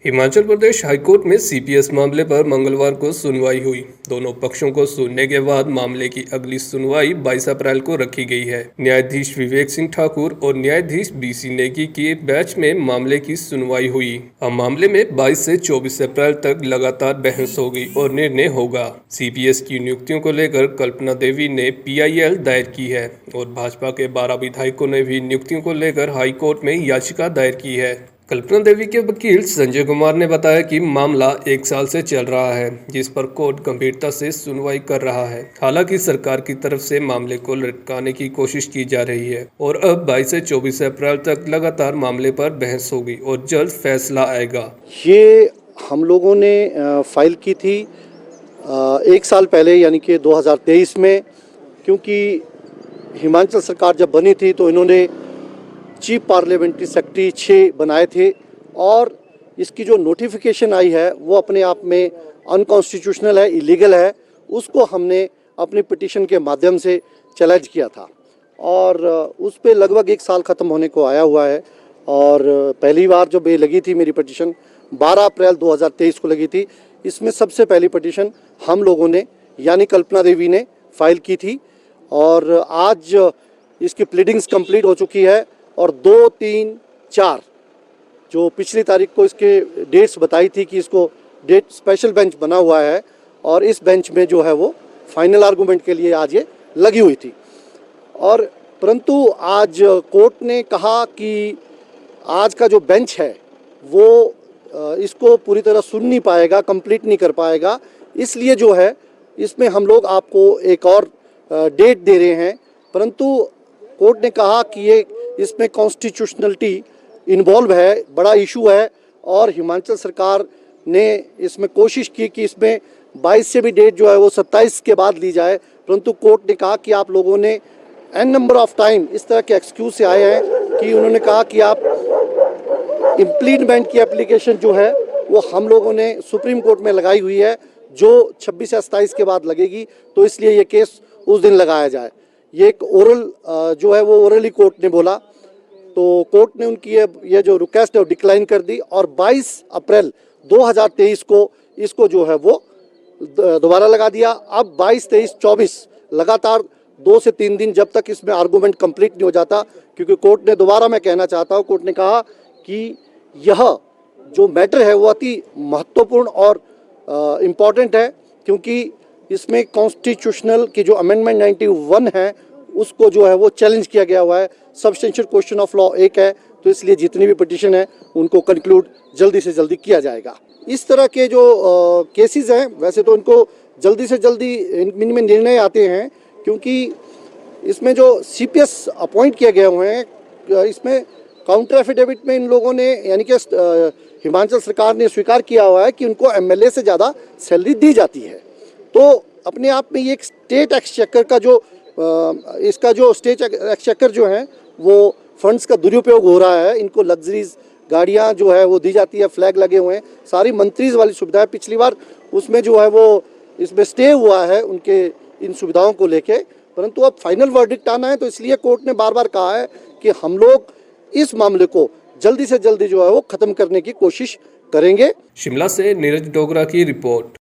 Himachal Pradesh high court में CPS मामले पर मंगलवार को सुनवाई हुई। दोनों पक्षों को सुनने के बाद मामले की अगली सुनवाई 22 अप्रैल को रखी गई है। न्यायाधीश विवेक सिंह ठाकुर और न्यायाधीश बीसी नेगी की बेंच में मामले की सुनवाई हुई। अब मामले में 22 से 24 अप्रैल तक लगातार बहस होगी और निर्णय होगा। सीपीएस की नियुक्तियों को लेकर कल्पना देवी ने पीआईएल दायर की है और भाजपा के 12 विधायकों ने भी नियुक्तियों को लेकर हाईकोर्ट में याचिका दायर की है। कल्पना देवी के वकील संजय कुमार ने बताया कि मामला 1 साल से चल रहा है, जिस पर कोर्ट गंभीरता से सुनवाई कर रहा है। हालांकि सरकार की तरफ से मामले को लटकाने की कोशिश की जा रही है और अब 22 से 24 अप्रैल तक लगातार मामले पर बहस होगी और जल्द फैसला आएगा। ये हम लोगों ने फाइल की थी 1 साल पहले, यानी कि 2023 में, क्योंकि हिमाचल सरकार जब बनी थी तो इन्होंने चीफ पार्लियामेंट्री सेक्रेटरी 6 बनाए थे और इसकी जो नोटिफिकेशन आई है वो अपने आप में अनकॉन्स्टिट्यूशनल है, इलीगल है। उसको हमने अपनी पिटीशन के माध्यम से चैलेंज किया था और उस पे लगभग 1 साल ख़त्म होने को आया हुआ है। और पहली बार जब ये लगी थी मेरी पिटीशन 12 अप्रैल 2023 को लगी थी। इसमें सबसे पहली पिटीशन हम लोगों ने, यानी कल्पना देवी ने फाइल की थी और आज इसकी प्लीडिंग्स कंप्लीट हो चुकी है और 2, 3, 4 जो पिछली तारीख को इसके डेट्स बताई थी कि इसको डेट स्पेशल बेंच बना हुआ है और इस बेंच में जो है वो फाइनल आर्गूमेंट के लिए आज ये लगी हुई थी। और परंतु आज कोर्ट ने कहा कि आज का जो बेंच है वो इसको पूरी तरह सुन नहीं पाएगा, कंप्लीट नहीं कर पाएगा। इसलिए जो है इसमें हम लोग आपको एक और डेट दे रहे हैं। परंतु कोर्ट ने कहा कि ये इसमें कॉन्स्टिट्यूशनलिटी इन्वॉल्व है, बड़ा इशू है और हिमाचल सरकार ने इसमें कोशिश की कि इसमें 22 से भी डेट जो है वो 27 के बाद ली जाए। परंतु कोर्ट ने कहा कि आप लोगों ने एन नंबर ऑफ टाइम इस तरह के एक्सक्यूज से आए हैं कि उन्होंने कहा कि आप इम्प्लीमेंट की एप्लीकेशन जो है वो हम लोगों ने सुप्रीम कोर्ट में लगाई हुई है, जो 26 या 27 के बाद लगेगी, तो इसलिए ये केस उस दिन लगाया जाए। ये एक ओरल जो है वो ओरली कोर्ट ने बोला, तो कोर्ट ने उनकी ये जो रिक्वेस्ट है वो डिक्लाइन कर दी और 22 अप्रैल 2023 को इसको जो है वो दोबारा लगा दिया। अब 22, 23, 24 लगातार 2 से 3 दिन जब तक इसमें आर्गूमेंट कंप्लीट नहीं हो जाता, क्योंकि कोर्ट ने दोबारा, मैं कहना चाहता हूँ, कोर्ट ने कहा कि यह जो मैटर है वो अति महत्वपूर्ण और इम्पॉर्टेंट है, क्योंकि इसमें कॉन्स्टिट्यूशनल की जो अमेंडमेंट 91 है उसको जो है वो चैलेंज किया गया हुआ है। सब्सटेंशियल क्वेश्चन ऑफ लॉ एक है, तो इसलिए जितनी भी पिटीशन है उनको कंक्लूड जल्दी से जल्दी किया जाएगा। इस तरह के जो केसेस हैं वैसे तो इनको जल्दी से जल्दी इनमें निर्णय आते हैं, क्योंकि इसमें जो सीपीएस अपॉइंट किए गए हुए हैं, इसमें काउंटर एफिडेविट में इन लोगों ने, यानी कि हिमाचल सरकार ने स्वीकार किया हुआ है कि उनको एमएलए से ज़्यादा सैलरी दी जाती है। तो अपने आप में ये एक स्टेट एक्सचेकर का जो इसका जो स्टेट एक्सचेकर जो है वो फंड्स का दुरुपयोग हो रहा है। इनको लग्जरीज गाड़ियां जो है वो दी जाती है, फ्लैग लगे हुए हैं, सारी मंत्रीज वाली सुविधाएं। पिछली बार उसमें जो है वो इसमें स्टे हुआ है उनके इन सुविधाओं को लेके, परंतु अब फाइनल वर्डिक्ट आना है, तो इसलिए कोर्ट ने बार बार कहा है कि हम लोग इस मामले को जल्दी से जल्दी जो है वो खत्म करने की कोशिश करेंगे। शिमला से नीरज डोगरा की रिपोर्ट।